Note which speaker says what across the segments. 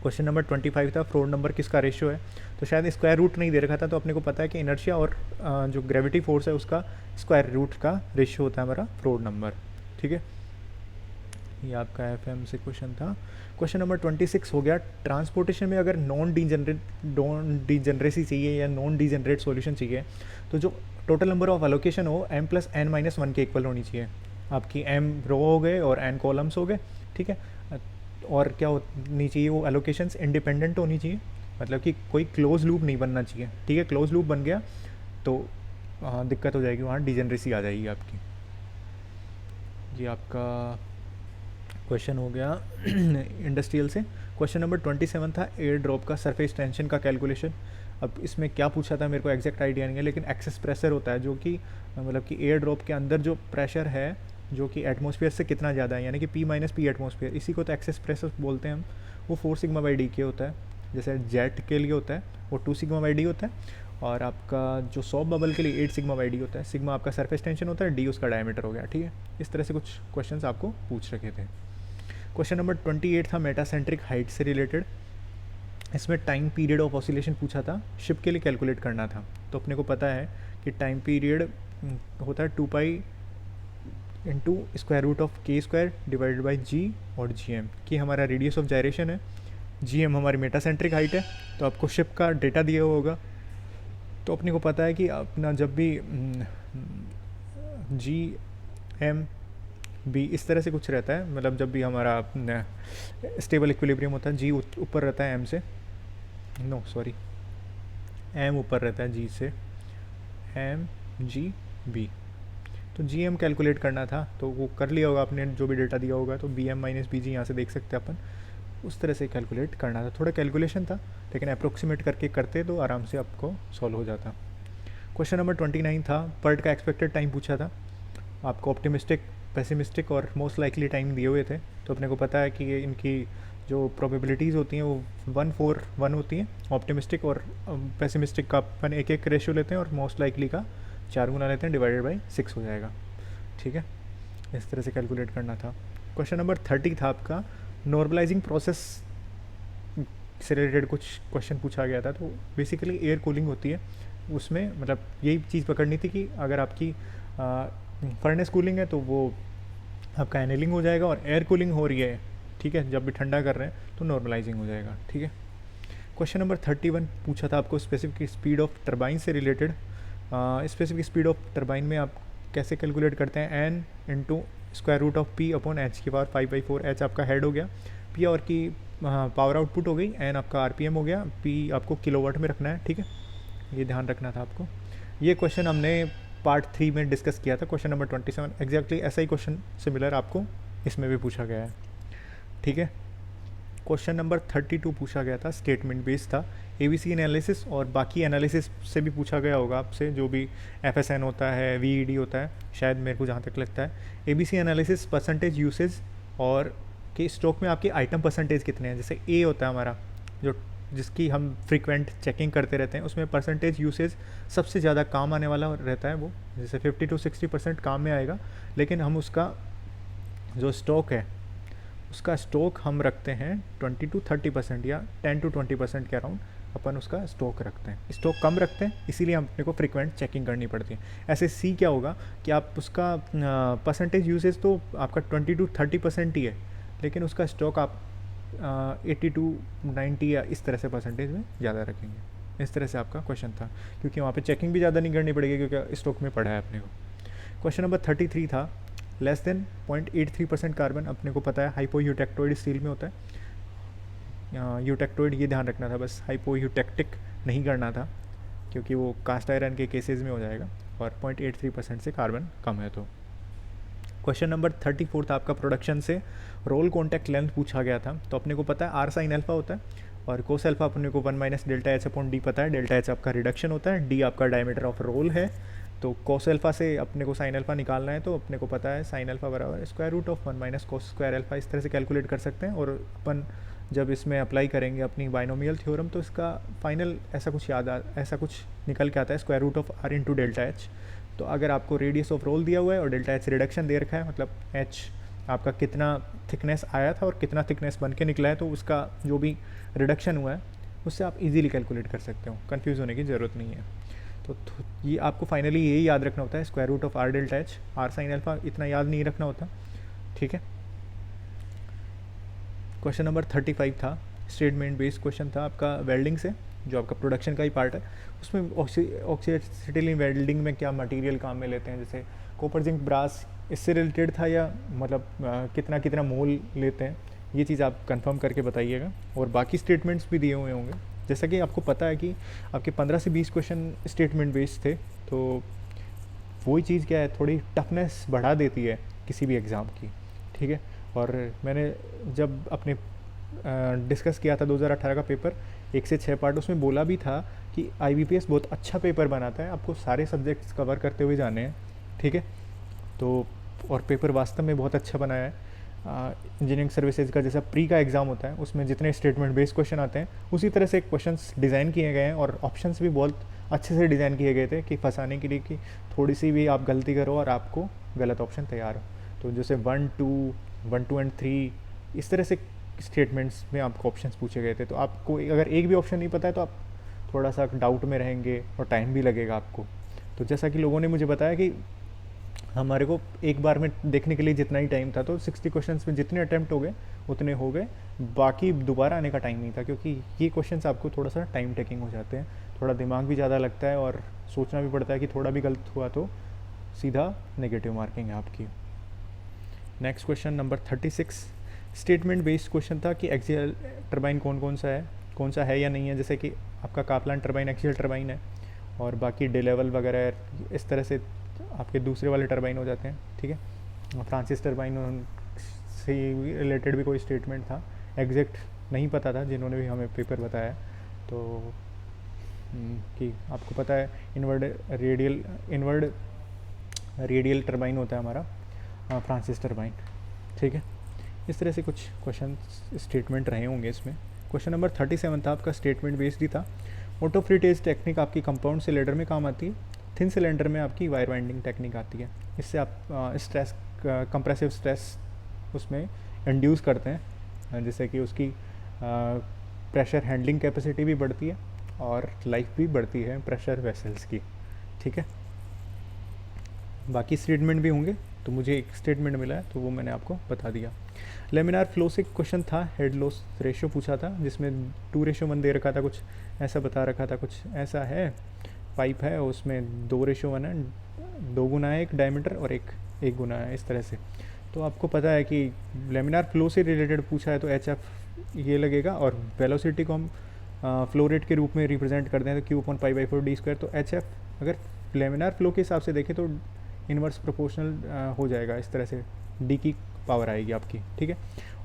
Speaker 1: Question number 25 था fraud number किसका ratio है, तो शायद स्क्वायर रूट नहीं दे रखा था, तो अपने को पता है कि इनर्शिया और जो ग्रेविटी फोर्स है उसका स्क्वायर रूट का रेशियो होता है हमारा फ्रोड नंबर। ठीक है, ये आपका एफएम से क्वेश्चन था। क्वेश्चन नंबर 26 हो गया, ट्रांसपोर्टेशन में अगर नॉन डिजनरेसी चाहिए या नॉन डिजनरेट सॉल्यूशन चाहिए, तो जो टोटल नंबर ऑफ एलोकेशन हो m+n-1 के इक्वल होनी चाहिए। आपकी m रो हो गए और n कॉलम्स हो गए। ठीक है, और क्या होनी चाहिए, वो एलोकेशंस इंडिपेंडेंट होनी चाहिए, मतलब कि कोई क्लोज लूप नहीं बनना चाहिए। ठीक है, क्लोज लूप बन गया तो दिक्कत हो जाएगी, वहाँ डिजनरेसी आ जाएगी आपकी। ये आपका क्वेश्चन हो गया इंडस्ट्रियल से। क्वेश्चन नंबर 27 था एयर ड्रॉप का सरफेस टेंशन का कैलकुलेशन। अब इसमें क्या पूछा था मेरे को एग्जैक्ट आइडिया नहीं है, लेकिन एक्सेस प्रेशर होता है जो कि मतलब कि एयर ड्रॉप के अंदर जो प्रेशर है जो कि एटमॉस्फेयर से कितना ज़्यादा है, यानी कि P-P एटमॉस्फेयर, इसी को तो एक्सेस प्रेशर बोलते हैं हम। वो 4 सिग्मा बाई डी के होता है, जैसे जेट के लिए होता है वो 2 सिग्मा बाई डी होता है, और आपका जो सॉफ्ट बबल के लिए 8 सिग्मा बाई डी होता है। सिग्मा आपका सरफेस टेंशन होता है, डी उसका डायमीटर हो गया। ठीक है, इस तरह से कुछ क्वेश्चन आपको पूछ रखे थे। क्वेश्चन नंबर 28 था मेटासेंट्रिक हाइट से रिलेटेड। इसमें टाइम पीरियड ऑफ ऑसिलेशन पूछा था, शिप के लिए कैलकुलेट करना था। तो अपने को पता है कि टाइम पीरियड होता है 2 pi into square root of k² divided by g और gm, कि हमारा रेडियस ऑफ जायरेशन है, gm हमारी मेटासेंट्रिक हाइट है। तो आपको शिप का डेटा दिया हुआ होगा, तो अपने को पता है कि अपना जब भी gm भी इस तरह से कुछ रहता है, मतलब जब भी हमारा स्टेबल इक्विलिब्रियम होता है, जी ऊपर रहता है एम से, नो सॉरी एम ऊपर रहता है जी से, एम जी बी, तो जी एम कैलकुलेट करना था, तो वो कर लिया होगा आपने जो भी डेटा दिया होगा, तो बी एम माइनस बी जी यहाँ से देख सकते हैं अपन, उस तरह से कैलकुलेट करना था। थोड़ा कैलकुलेशन था लेकिन अप्रोक्सीमेट करके करते तो आराम से आपको सॉल्व हो जाता। क्वेश्चन नंबर 29 था, पर्ट का एक्सपेक्टेड टाइम पूछा था। आपको ऑप्टिमिस्टिक, पेसिमिस्टिक और मोस्ट लाइकली टाइम दिए हुए थे, तो अपने को पता है कि इनकी जो प्रोबेबिलिटीज़ होती हैं वो 1-4-1 होती हैं। ऑप्टिमिस्टिक और पेसिमिस्टिक का अपन एक रेशियो लेते हैं और मोस्ट लाइकली का 4 गुना लेते हैं, डिवाइडेड बाई 6 हो जाएगा। ठीक है, इस तरह से कैलकुलेट करना था। क्वेश्चन नंबर 30 था आपका, नॉर्मलाइजिंग प्रोसेस से रिलेटेड कुछ क्वेश्चन पूछा गया था। तो बेसिकली एयर कूलिंग होती है, उसमें मतलब यही चीज़ पकड़नी थी कि अगर आपकी फर्नेस कूलिंग है तो वो आपका एनेलिंग हो जाएगा, और एयर कूलिंग हो रही है, ठीक है, जब भी ठंडा कर रहे हैं तो नॉर्मलाइजिंग हो जाएगा। ठीक है, क्वेश्चन नंबर 31 पूछा था आपको स्पेसिफिक स्पीड ऑफ टरबाइन से related. Specific speed of turbine में आप कैसे कैलकुलेट करते हैं, N into square root of P upon H की पावर 5/4। एच आपका हेड हो गया, पी और की पावर आउटपुट हो गई, एन आपका आरपीएम हो गया, पी आपको किलोवाट में रखना है। ठीक है, ये ध्यान रखना था आपको। ये क्वेश्चन हमने पार्ट 3 में डिस्कस किया था, क्वेश्चन नंबर 27। एग्जैक्टली ऐसा ही क्वेश्चन सिमिलर आपको इसमें भी पूछा गया है। ठीक है, क्वेश्चन नंबर 32 पूछा गया था, स्टेटमेंट बेस्ड था, एबीसी एनालिसिस और बाकी एनालिसिस से भी पूछा गया होगा आपसे, जो भी एफएसएन होता है, वीईडी होता है, शायद मेरे को जहाँ तक लगता है। एबीसी एनालिसिस परसेंटेज यूसेज और कि स्टॉक में आपके आइटम परसेंटेज कितने हैं, जैसे ए होता है हमारा जो जिसकी हम फ्रीक्वेंट चेकिंग करते रहते हैं, उसमें परसेंटेज यूसेज सबसे ज़्यादा काम आने वाला रहता है, वो जैसे 50-60% काम में आएगा। लेकिन हम उसका जो स्टॉक है उसका स्टॉक हम रखते हैं 20-30% या 10-20% के अराउंड अपन उसका स्टॉक रखते हैं। स्टॉक कम रखते हैं, इसीलिए अपने को फ्रीक्वेंट चेकिंग करनी पड़ती है। ऐसे सी क्या होगा कि आप उसका परसेंटेज यूसेज तो आपका 20-30% ही है, लेकिन उसका स्टॉक आप 80-90 या इस तरह से परसेंटेज में ज़्यादा रखेंगे। इस तरह से आपका क्वेश्चन था, क्योंकि वहाँ पे चेकिंग भी ज़्यादा नहीं करनी पड़ेगी क्योंकि स्टॉक में पड़ा है अपने को। क्वेश्चन नंबर 33 था, लेस देन 0.83% कार्बन अपने को पता है हाइपो यूटेक्टोइड स्टील में होता है। यूटेक्टोइड ये ध्यान रखना था बस, हाइपो यूटेक्टिक नहीं करना था क्योंकि वो कास्ट आयरन के केसेस में हो जाएगा, और 0.83% से कार्बन कम है। तो क्वेश्चन नंबर 34 था आपका, प्रोडक्शन से रोल कॉन्टैक्ट लेंथ पूछा गया था। तो अपने को पता है आर साइन अल्फा होता है, और कोस अल्फा अपने को 1 - डेल्टा एच अपॉन डी पता है। डेल्टा एच आपका रिडक्शन होता है, डी आपका डायमीटर ऑफ रोल है। तो कोस अल्फा से अपने को साइन अल्फा निकालना है, तो अपने को पता है साइन अल्फा बराबर square root of 1 - cos square alpha, इस तरह से कैलकुलेट कर सकते हैं। और अपन जब इसमें अप्लाई करेंगे अपनी बाइनोमियल थ्योरम, तो इसका फाइनल ऐसा कुछ निकल के आता है, square root of R into delta H. तो अगर आपको रेडियस ऑफ रोल दिया हुआ है और डेल्टा एच रिडक्शन दे रखा है, मतलब एच आपका कितना थिकनेस आया था और कितना थिकनेस बन के निकला है, तो उसका जो भी रिडक्शन हुआ है उससे आप इजीली कैलकुलेट कर सकते हो, कंफ्यूज होने की ज़रूरत नहीं है। तो ये आपको फाइनली यही याद रखना होता है, square root of R delta H, R sine alpha इतना याद नहीं रखना होता, ठीक है। क्वेश्चन नंबर 35 था, स्टेटमेंट बेस्ड क्वेश्चन था आपका वेल्डिंग से, जो आपका प्रोडक्शन का ही पार्ट है। उसमें ऑक्सीडेटिव वेल्डिंग में क्या मटेरियल काम में लेते हैं, जैसे कॉपर जिंक ब्रास, इससे रिलेटेड था, या मतलब कितना कितना मोल लेते हैं, ये चीज़ आप कंफर्म करके बताइएगा। और बाकी स्टेटमेंट्स भी दिए हुए होंगे, जैसा कि आपको पता है कि आपके 15 से 20 क्वेश्चन स्टेटमेंट बेस्ड थे, तो वही चीज़ क्या है, थोड़ी टफनेस बढ़ा देती है किसी भी एग्ज़ाम की, ठीक है। और मैंने जब अपने डिस्कस किया था 2018 का पेपर 1 से 6 पार्ट, उसमें बोला भी था कि IBPS बहुत अच्छा पेपर बनाता है, आपको सारे सब्जेक्ट्स कवर करते हुए जाने हैं, ठीक है। तो और पेपर वास्तव में बहुत अच्छा बनाया है। इंजीनियरिंग सर्विसेज का जैसा प्री का एग्ज़ाम होता है, उसमें जितने स्टेटमेंट बेस्ड क्वेश्चन आते हैं उसी तरह से क्वेश्चंस डिज़ाइन किए गए हैं, और ऑप्शंस भी बहुत अच्छे से डिज़ाइन किए गए थे कि फंसाने के लिए, कि थोड़ी सी भी आप गलती करो और आपको गलत ऑप्शन तैयार हो। तो जैसे 1, 2 एंड 3 इस तरह से स्टेटमेंट्स में आपको ऑप्शंस पूछे गए थे। तो आपको अगर एक भी ऑप्शन नहीं पता है तो आप थोड़ा सा डाउट में रहेंगे और टाइम भी लगेगा आपको। तो जैसा कि लोगों ने मुझे बताया कि हमारे को एक बार में देखने के लिए जितना ही टाइम था, तो 60 क्वेश्चंस में जितने अटैम्प्ट हो गए उतने हो गए, बाकी दोबारा आने का टाइम नहीं था, क्योंकि ये क्वेश्चंस आपको थोड़ा सा टाइम टेकिंग हो जाते हैं, थोड़ा दिमाग भी ज़्यादा लगता है और सोचना भी पड़ता है कि थोड़ा भी गलत हुआ तो सीधा नेगेटिव मार्किंग है आपकी। Next question number 36 statement based question था कि एक्सियल टरबाइन कौन सा है या नहीं है, जैसे कि आपका कापलान टरबाइन एक्सियल टरबाइन है, और बाकी डे लेवल वगैरह इस तरह से आपके दूसरे वाले टरबाइन हो जाते हैं, ठीक है। फ्रांसिस टरबाइन से रिलेटेड भी कोई स्टेटमेंट था, एग्जैक्ट नहीं पता था जिन्होंने भी हमें पेपर बताया, तो कि आपको पता है इनवर्ड रेडियल टरबाइन होता है हमारा फ्रांसिस टरबाइन, ठीक है। इस तरह से कुछ क्वेश्चन स्टेटमेंट रहे होंगे इसमें। क्वेश्चन नंबर 37 था आपका स्टेटमेंट बेस्ड ही था। ऑटो फ्रीटेज टेक्निक आपकी कंपाउंड सिलेंडर में काम आती है, थिन सिलेंडर में आपकी वायर वाइंडिंग टेक्निक आती है। इससे आप स्ट्रेस कंप्रेसिव स्ट्रेस उसमें इंड्यूस करते हैं, जिससे कि उसकी प्रेशर हैंडलिंग कैपेसिटी भी बढ़ती है और लाइफ भी बढ़ती है प्रेशर वेसल्स की, ठीक है। बाकी स्टेटमेंट भी होंगे, तो मुझे एक स्टेटमेंट मिला है तो वो मैंने आपको बता दिया। लेमिनार फ्लो से क्वेश्चन था, हेड लॉस रेशियो पूछा था, जिसमें 2:1 दे रखा था, कुछ ऐसा बता रखा था, कुछ ऐसा है, पाइप है उसमें 2:1 है, 2 गुना है एक डायमीटर और एक गुना है, इस तरह से। तो आपको पता है कि लेमिनार फ्लो से रिलेटेड पूछा है तो HF ये लगेगा, और वेलोसिटी को हम फ्लो रेट के रूप में रिप्रेजेंट करते हैं, तो Q/π/4d², तो HF अगर लेमिनार फ्लो के हिसाब से देखें तो इन्वर्स प्रोपोर्शनल हो जाएगा, इस तरह से D की पावर आएगी आपकी, ठीक है।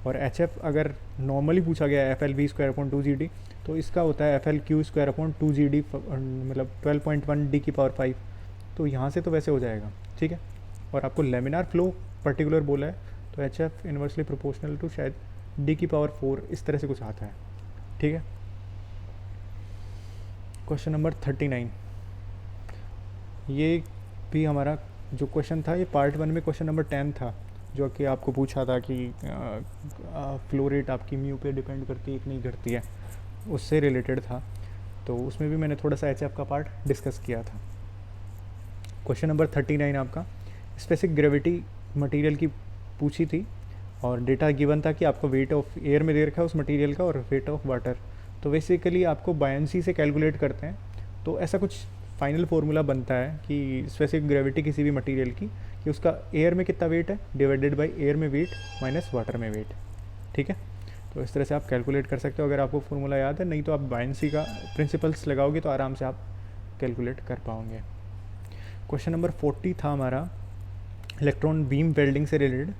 Speaker 1: और HF अगर नॉर्मली पूछा गया है FLV²/2GD, तो इसका होता है FLQ²/2GD, मतलब 12.1 D⁵, तो यहाँ से तो वैसे हो जाएगा, ठीक है। और आपको लेमिनार फ्लो पर्टिकुलर बोला है, तो HF इन्वर्सली प्रोपोर्शनल टू शायद D⁴ इस तरह से कुछ आता है, ठीक है। क्वेश्चन नंबर 39, ये भी हमारा जो क्वेश्चन था, ये पार्ट 1 में क्वेश्चन नंबर 10 था, जो कि आपको पूछा था कि फ्लो रेट आपकी म्यू पे डिपेंड करती है कि नहीं करती है, उससे रिलेटेड था। तो उसमें भी मैंने थोड़ा सा HF का पार्ट डिस्कस किया था। क्वेश्चन नंबर 39 आपका स्पेसिफिक ग्रेविटी मटेरियल की पूछी थी, और डेटा गिवन था कि आपको वेट ऑफ एयर में दे रखा है उस मटेरियल का, और वेट ऑफ वाटर। तो बेसिकली आपको बायंसी से कैलकुलेट करते हैं, तो ऐसा कुछ फाइनल फार्मूला बनता है कि स्पेसिफिक ग्रेविटी किसी भी मटेरियल की, कि उसका एयर में कितना वेट है डिवाइडेड बाय एयर में वेट माइनस वाटर में वेट, ठीक है। तो इस तरह से आप कैलकुलेट कर सकते हो, अगर आपको फार्मूला याद है, नहीं तो आप बायंसी का प्रिंसिपल्स लगाओगे तो आराम से आप कैलकुलेट कर पाओगे। क्वेश्चन नंबर 40 था हमारा इलेक्ट्रॉन बीम वेल्डिंग से रिलेटेड,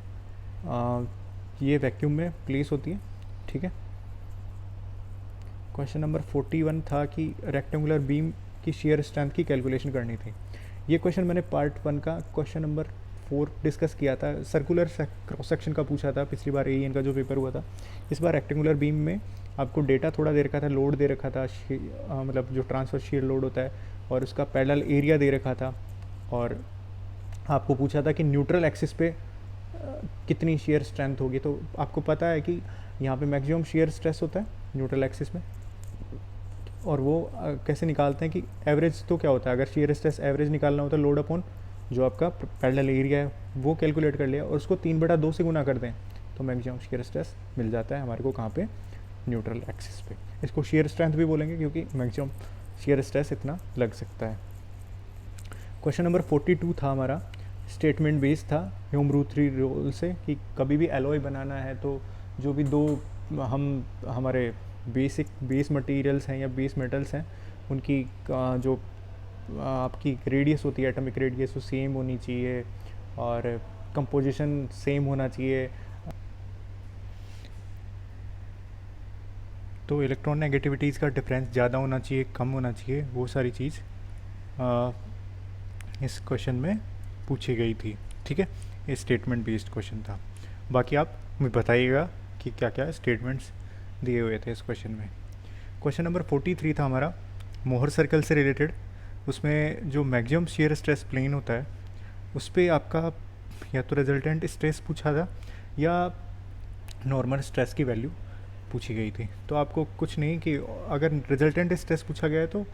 Speaker 1: ये वैक्यूम में प्लेस होती है, ठीक है। क्वेश्चन नंबर 41 था कि रेक्टेंगुलर बीम की शेयर स्ट्रेंथ की कैलकुलेशन करनी थी। ये क्वेश्चन मैंने पार्ट 1 का क्वेश्चन नंबर 4 डिस्कस किया था, सर्कुलर क्रॉस सेक्शन का पूछा था पिछली बार AEN का जो पेपर हुआ था। इस बार रेक्टेंगुलर बीम में आपको डेटा थोड़ा दे रखा था, लोड दे रखा था, मतलब जो ट्रांसफर शीयर लोड होता है, और उसका पैरेलल एरिया दे रखा था, और आपको पूछा था कि न्यूट्रल एक्सिस पे कितनी शेयर स्ट्रेंथ होगी। तो आपको पता है कि यहाँ पे मैक्सिमम शेयर स्ट्रेस होता है न्यूट्रल एक्सिस में, और वो कैसे निकालते हैं कि एवरेज तो क्या होता है, अगर शेयर स्ट्रेस एवरेज निकालना होता है लोड अपॉन जो आपका पैरेलल एरिया है वो कैलकुलेट कर लिया और उसको 3/2 से गुना कर दें तो मैक्सिमम शेयर स्ट्रेस मिल जाता है हमारे को कहाँ पे, न्यूट्रल एक्सिस पे। इसको शेयर स्ट्रेंथ भी बोलेंगे क्योंकि मैक्सिमम शेयर स्ट्रेस इतना लग सकता है। क्वेश्चन नंबर 42 था हमारा, स्टेटमेंट बेस्ड था ह्यूम रूथरी रूल से कि कभी भी एलॉय बनाना है तो जो भी दो हमारे बेस मटेरियल्स हैं या बेस मेटल्स हैं उनकी जो आपकी रेडियस होती है एटॉमिक रेडियस वो सेम होनी चाहिए और कंपोजिशन सेम होना चाहिए। तो इलेक्ट्रॉन नेगेटिविटीज़ का डिफरेंस ज़्यादा होना चाहिए कम होना चाहिए, वो सारी चीज़ इस क्वेश्चन में पूछी गई थी। ठीक है, ये स्टेटमेंट बेस्ड क्वेश्चन था। बाकी आप मुझे बताइएगा कि क्या क्या स्टेटमेंट्स दिए हुए थे इस क्वेश्चन में। क्वेश्चन नंबर 43 था हमारा मोहर सर्कल से रिलेटेड। उसमें जो मैक्सिमम शेयर स्ट्रेस प्लेन होता है उस पर आपका या तो रिजल्टेंट स्ट्रेस पूछा था या नॉर्मल स्ट्रेस की वैल्यू पूछी गई थी। तो आपको कुछ नहीं कि अगर रिजल्टेंट स्ट्रेस पूछा गया है तो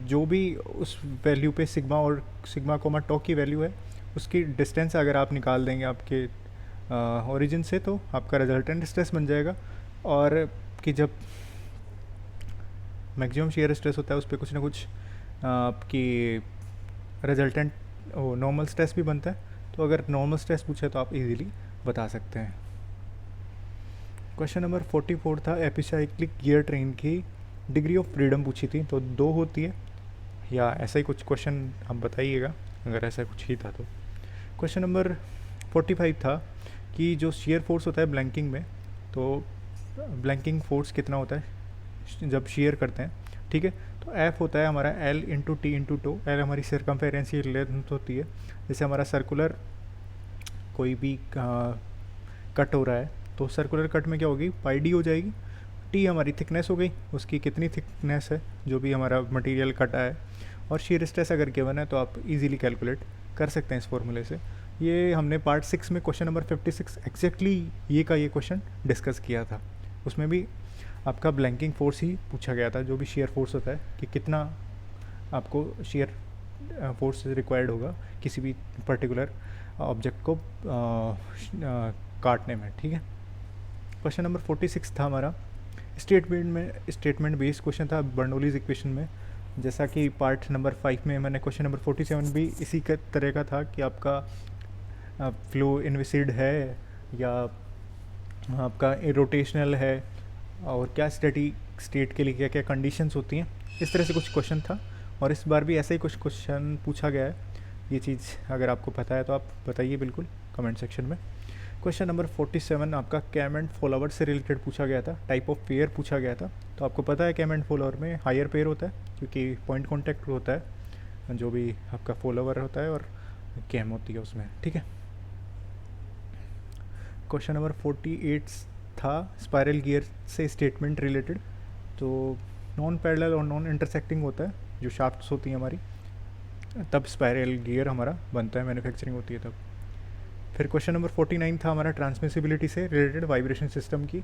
Speaker 1: जो भी उस वैल्यू पे सिग्मा और सिग्मा कोमा टॉ की वैल्यू है उसकी डिस्टेंस अगर आप निकाल देंगे आपके ओरिजिन से तो आपका रिजल्टेंट स्ट्रेस बन जाएगा। और कि जब मैक्सिमम शेयर स्ट्रेस होता है उस पर कुछ ना कुछ आपकी रिजल्टेंट नॉर्मल स्ट्रेस भी बनता है। तो अगर नॉर्मल स्ट्रेस पूछे तो आप इजीली बता सकते हैं। क्वेश्चन नंबर 44 था एपिसाइक्लिक गियर ट्रेन की डिग्री ऑफ फ्रीडम पूछी थी। तो 2 होती है या ऐसा ही कुछ क्वेश्चन आप बताइएगा अगर ऐसा कुछ ही था तो। क्वेश्चन नंबर 45 था कि जो शेयर फोर्स होता है ब्लैंकिंग में, तो ब्लैंकिंग फोर्स कितना होता है जब शेयर करते हैं। ठीक है, तो एफ होता है हमारा L into T into tau. L हमारी सर्कमफेरेंशियल लेंथ होती है। जैसे हमारा सर्कुलर कोई भी कट हो रहा है तो सर्कुलर कट में क्या होगी, पाई डी हो जाएगी। टी हमारी थिकनेस हो गई, उसकी कितनी थिकनेस है जो भी हमारा मटेरियल कटा है। और शेयर स्ट्रेस अगर गिवन है तो आप इजीली कैलकुलेट कर सकते हैं इस फॉर्मूले से। ये हमने पार्ट 6 में क्वेश्चन नंबर 56 एग्जैक्टली ये क्वेश्चन डिस्कस किया था। उसमें भी आपका ब्लैंकिंग फोर्स ही पूछा गया था, जो भी शेयर फोर्स होता है कि कितना आपको शेयर फोर्स रिक्वायर्ड होगा किसी भी पर्टिकुलर ऑब्जेक्ट को काटने में। ठीक है, क्वेश्चन नंबर 46 था हमारा स्टेटमेंट बेस्ड क्वेश्चन था बर्नौलीज इक्वेशन में। जैसा कि पार्ट नंबर 5 में मैंने क्वेश्चन नंबर 47 भी इसी के तरह का था कि आपका फ्लो इनविसिड है या आपका रोटेशनल है और क्या स्टैटिक स्टेट के लिए क्या क्या कंडीशंस होती हैं, इस तरह से कुछ क्वेश्चन था। और इस बार भी ऐसा ही कुछ क्वेश्चन पूछा गया है। ये चीज़ अगर आपको पता है तो आप बताइए बिल्कुल कमेंट सेक्शन में। क्वेश्चन नंबर 47 आपका कैम एंड फॉलोवर से रिलेटेड पूछा गया था, टाइप ऑफ पेयर पूछा गया था। तो आपको पता है कैम एंड फॉलोवर में हायर पेयर होता है क्योंकि पॉइंट कॉन्टैक्ट होता है जो भी आपका फॉलोवर होता है और कैम होती है उसमें। ठीक है, क्वेश्चन नंबर 48 था स्पायरल गियर से स्टेटमेंट रिलेटेड। तो नॉन पैरेलल और नॉन इंटरसेक्टिंग होता है जो शाफ्ट्स होती हैं हमारी, तब स्पायरल गियर हमारा बनता है, मैन्युफैक्चरिंग होती है तब। फिर क्वेश्चन नंबर 49 था हमारा ट्रांसमिसिबिलिटी से रिलेटेड वाइब्रेशन सिस्टम की।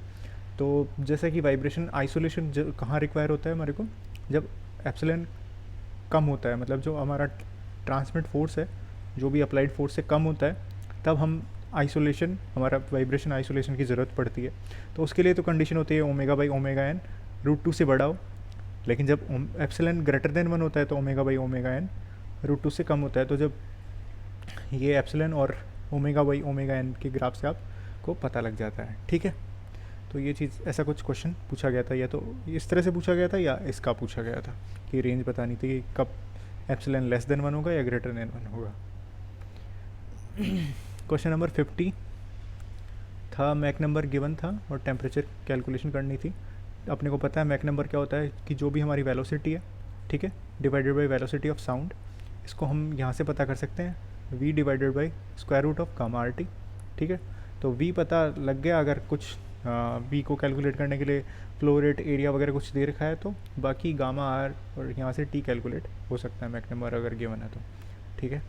Speaker 1: तो जैसे कि वाइब्रेशन आइसोलेशन कहाँ रिक्वायर होता है हमारे को, जब एप्सिलॉन कम होता है, मतलब जो हमारा ट्रांसमिट फोर्स है जो भी अप्लाइड फोर्स से कम होता है, तब हम आइसोलेशन हमारा वाइब्रेशन आइसोलेशन की ज़रूरत पड़ती है। तो उसके लिए तो कंडीशन होती है ω/ω n √2 से बड़ा हो। लेकिन जब एप्सिलॉन ग्रेटर देन 1 होता है तो ω/ω n √2 से कम होता है। तो जब ये एप्सिलॉन और ω/ω n के ग्राफ से आपको पता लग जाता है। ठीक है, तो ये चीज़ ऐसा कुछ क्वेश्चन पूछा गया था, या तो इस तरह से पूछा गया था या इसका पूछा गया था कि रेंज बतानी थी कि कब एप्सिलॉन लेस देन 1 होगा या ग्रेटर देन 1 होगा। क्वेश्चन नंबर 50 था मैक नंबर गिवन था और टेम्परेचर कैलकुलेशन करनी थी। अपने को पता है मैक नंबर क्या होता है कि जो भी हमारी वेलोसिटी है, ठीक है, divided by velocity of sound. इसको हम यहाँ से पता कर सकते हैं v divided by square root of gamma RT। ठीक है, तो v पता लग गया। अगर कुछ v को कैलकुलेट करने के लिए फ्लो रेट एरिया वगैरह कुछ दे रखा है तो बाकी गामा r और यहाँ से t कैलकुलेट हो सकता है मैक नंबर अगर गिवन है तो। ठीक है,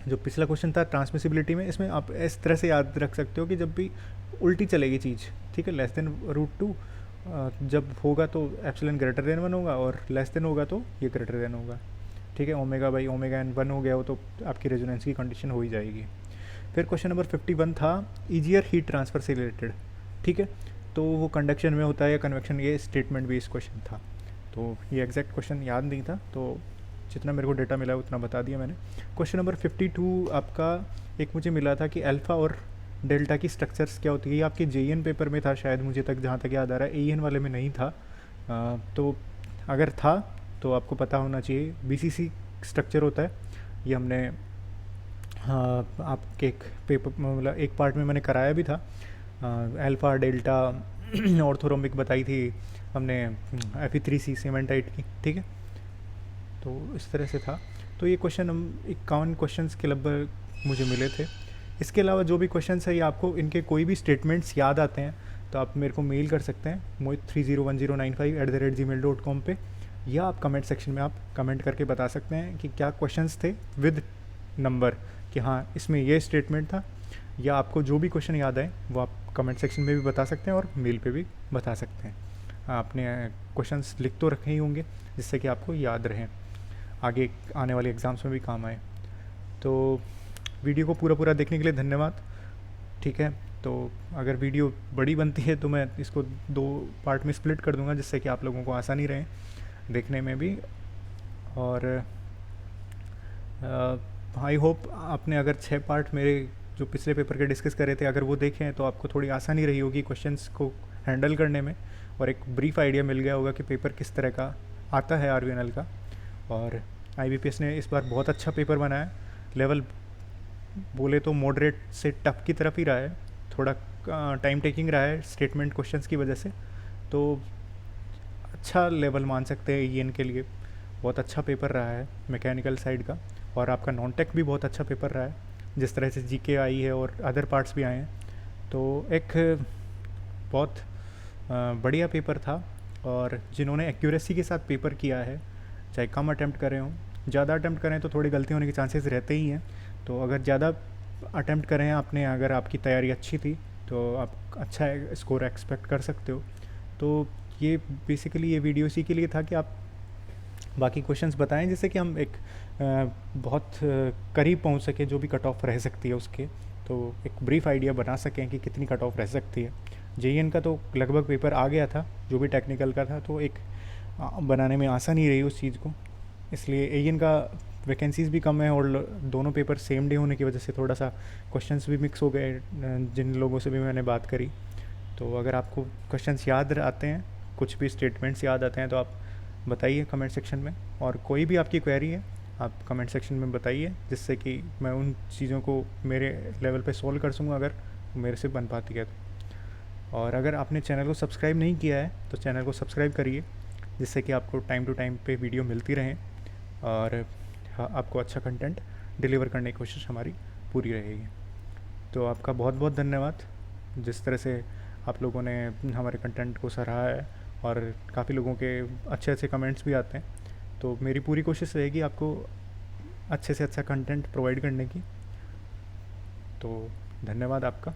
Speaker 1: जो पिछला क्वेश्चन था ट्रांसमिसिबिलिटी में, इसमें आप इस तरह से याद रख सकते हो कि जब भी उल्टी चलेगी चीज़, ठीक है, लेस देन √2 जब होगा तो एप्सिलॉन ग्रेटर देन 1 होगा, और लेस देन होगा तो ये ग्रेटर देन होगा, ठीक है। ओमेगा बाई ओमेगा एन 1 हो गया हो तो आपकी रेजोनेंस की कंडीशन हो ही जाएगी। फिर क्वेश्चन नंबर 51 था ईजियर हीट ट्रांसफ़र से रिलेटेड, ठीक है। तो वो कंडक्शन में होता है या कन्वेक्शन, ये स्टेटमेंट भी इस क्वेश्चन था। तो ये एग्जैक्ट क्वेश्चन याद नहीं था, तो जितना मेरे को डेटा मिला उतना बता दिया मैंने। क्वेश्चन नंबर 52 आपका एक मुझे मिला था कि अल्फ़ा और डेल्टा की स्ट्रक्चर्स क्या होती है, ये आपके JEN पेपर में था शायद, मुझे तक जहाँ तक याद आ रहा है, AEN वाले में नहीं था। तो अगर था तो आपको पता होना चाहिए। BCC स्ट्रक्चर होता है, ये हमने हाँ आपके एक पेपर मतलब एक पार्ट में मैंने कराया भी था। अल्फ़ा डेल्टा ऑर्थोरोम्बिक बताई थी हमने Fe3C सीमेंटाइट की, ठीक है। तो इस तरह से था। तो ये क्वेश्चन हम 51 क्वेश्चन्स के लगभग मुझे मिले थे। इसके अलावा जो भी क्वेश्चंस है, ये आपको इनके कोई भी स्टेटमेंट्स याद आते हैं तो आप मेरे को मेल कर सकते हैं mohit301095@gmail.com पे, या आप कमेंट सेक्शन में आप कमेंट करके बता सकते हैं कि क्या क्वेश्चंस थे विद नंबर, कि हाँ इसमें ये स्टेटमेंट था। या आपको जो भी क्वेश्चन याद आए वो आप कमेंट सेक्शन में भी बता सकते हैं और मेल पे भी बता सकते हैं। आपने क्वेश्चंस लिख तो रखे ही होंगे जिससे कि आपको याद रहें, आगे आने वाले एग्ज़ाम्स में भी काम आए। तो वीडियो को पूरा देखने के लिए धन्यवाद, ठीक है। तो अगर वीडियो बड़ी बनती है तो मैं इसको 2 पार्ट में स्प्लिट कर दूंगा, जिससे कि आप लोगों को आसानी रहे देखने में भी। और आई होप आपने अगर 6 पार्ट मेरे जो पिछले पेपर के डिस्कस करे थे अगर वो देखें तो आपको थोड़ी आसानी रही होगी क्वेश्चंस को हैंडल करने में, और एक ब्रीफ आइडिया मिल गया होगा कि पेपर किस तरह का आता है RVNL का। और IBPS ने इस बार बहुत अच्छा पेपर बनाया, लेवल बोले तो मॉडरेट से टफ की तरफ ही रहा है, थोड़ा टाइम टेकिंग रहा है स्टेटमेंट क्वेश्चंस की वजह से। तो अच्छा लेवल मान सकते हैं EN के लिए, बहुत अच्छा पेपर रहा है मैकेनिकल साइड का। और आपका नॉन टेक भी बहुत अच्छा पेपर रहा है, जिस तरह से GK आई है और अदर पार्ट्स भी आए हैं। तो एक बहुत बढ़िया पेपर था। और जिन्होंने एक्यूरेसी के साथ पेपर किया है, चाहे कम अटैम्प्ट करें हों, ज़्यादा अटैम्प्ट करें तो थोड़ी गलती होने के चांसेस रहते ही हैं। तो अगर ज़्यादा अटैम्प्ट करें आपने, अगर आपकी तैयारी अच्छी थी तो आप अच्छा स्कोर एक्सपेक्ट कर सकते हो। तो ये बेसिकली ये वीडियो इसी के लिए था कि आप बाकी क्वेश्चंस बताएं, जिससे कि हम एक बहुत करीब पहुंच सके जो भी कट ऑफ रह सकती है उसके, तो एक ब्रीफ आइडिया बना सकें कि कितनी कट ऑफ रह सकती है। JEN का तो लगभग पेपर आ गया था जो भी टेक्निकल का था, तो एक बनाने में आसानी रही उस चीज़ को। इसलिए AEN का वैकेंसीज़ भी कम है और दोनों पेपर सेम डे होने की वजह से थोड़ा सा क्वेश्चंस भी मिक्स हो गए जिन लोगों से भी मैंने बात करी। तो अगर आपको क्वेश्चंस याद आते हैं, कुछ भी स्टेटमेंट्स याद आते हैं तो आप बताइए कमेंट सेक्शन में, और कोई भी आपकी क्वेरी है आप कमेंट सेक्शन में बताइए, जिससे कि मैं उन चीज़ों को मेरे लेवल पे सॉल्व कर सकूँगा अगर मेरे से बन पाती है तो। और अगर आपने चैनल को सब्सक्राइब नहीं किया है तो चैनल को सब्सक्राइब करिए, जिससे कि आपको टाइम टू टाइम पे वीडियो मिलती रहें और आपको अच्छा कंटेंट डिलीवर करने की कोशिश हमारी पूरी रहेगी। तो आपका बहुत बहुत धन्यवाद, जिस तरह से आप लोगों ने हमारे कंटेंट को सराहा है, और काफ़ी लोगों के अच्छे अच्छे कमेंट्स भी आते हैं। तो मेरी पूरी कोशिश रहेगी आपको अच्छे से अच्छा कंटेंट प्रोवाइड करने की। तो धन्यवाद आपका।